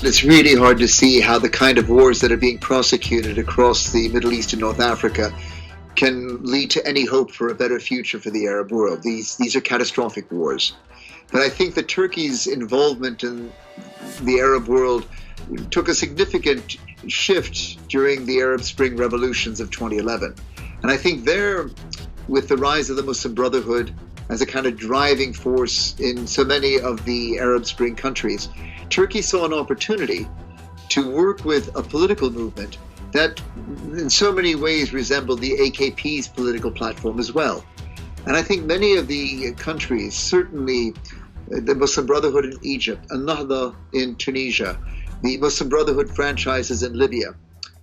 It's really hard to see how the kind of wars that are being prosecuted across the Middle East and North Africa can lead to any hope for a better future for the Arab world. These are catastrophic wars. But I think that Turkey's involvement in the Arab world took a significant shift during the Arab Spring revolutions of 2011. And I think there, with the rise of the Muslim Brotherhood as a kind of driving force in so many of the Arab Spring countries, Turkey saw an opportunity to work with a political movement that in so many ways resembled the AKP's political platform as well. And I think many of the countries, certainly the Muslim Brotherhood in Egypt, An-Nahda in Tunisia, the Muslim Brotherhood franchises in Libya,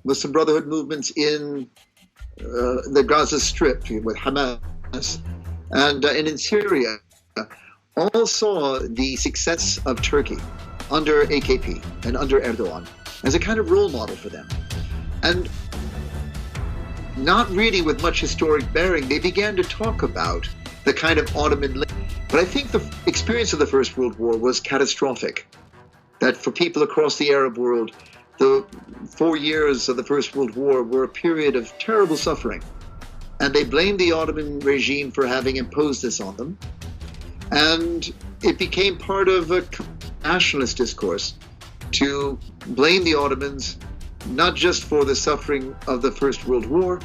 Muslim Brotherhood movements in the Gaza Strip with Hamas, and in Syria, all saw the success of Turkey under AKP and under Erdogan as a kind of role model for them. And not really with much historic bearing, they began to talk about the kind of Ottoman link. But I think the experience of the First World War was catastrophic. That for people across the Arab world, the 4 years of the First World War were a period of terrible suffering. And they blamed the Ottoman regime for having imposed this on them. And it became part of a nationalist discourse to blame the Ottomans not just for the suffering of the First World War,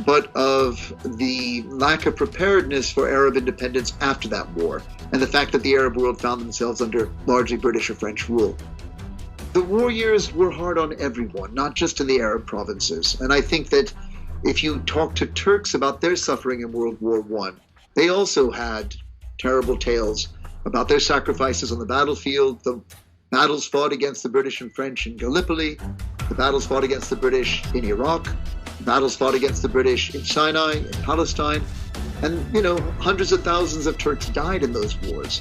but of the lack of preparedness for Arab independence after that war, and the fact that the Arab world found themselves under largely British or French rule. The war years were hard on everyone, not just in the Arab provinces. And I think that if you talk to Turks about their suffering in World War I, they also had terrible tales about their sacrifices on the battlefield, the battles fought against the British and French in Gallipoli, the battles fought against the British in Iraq, the battles fought against the British in Sinai, in Palestine. And, hundreds of thousands of Turks died in those wars.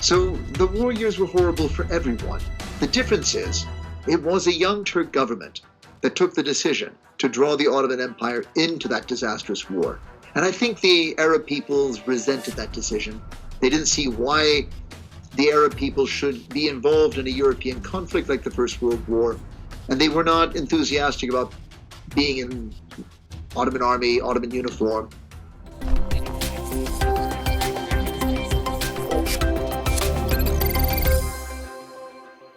So the war years were horrible for everyone. The difference is, it was a young Turk government that took the decision to draw the Ottoman Empire into that disastrous war. And I think the Arab peoples resented that decision. They didn't see why the Arab people should be involved in a European conflict like the First World War. And they were not enthusiastic about being in Ottoman army, Ottoman uniform.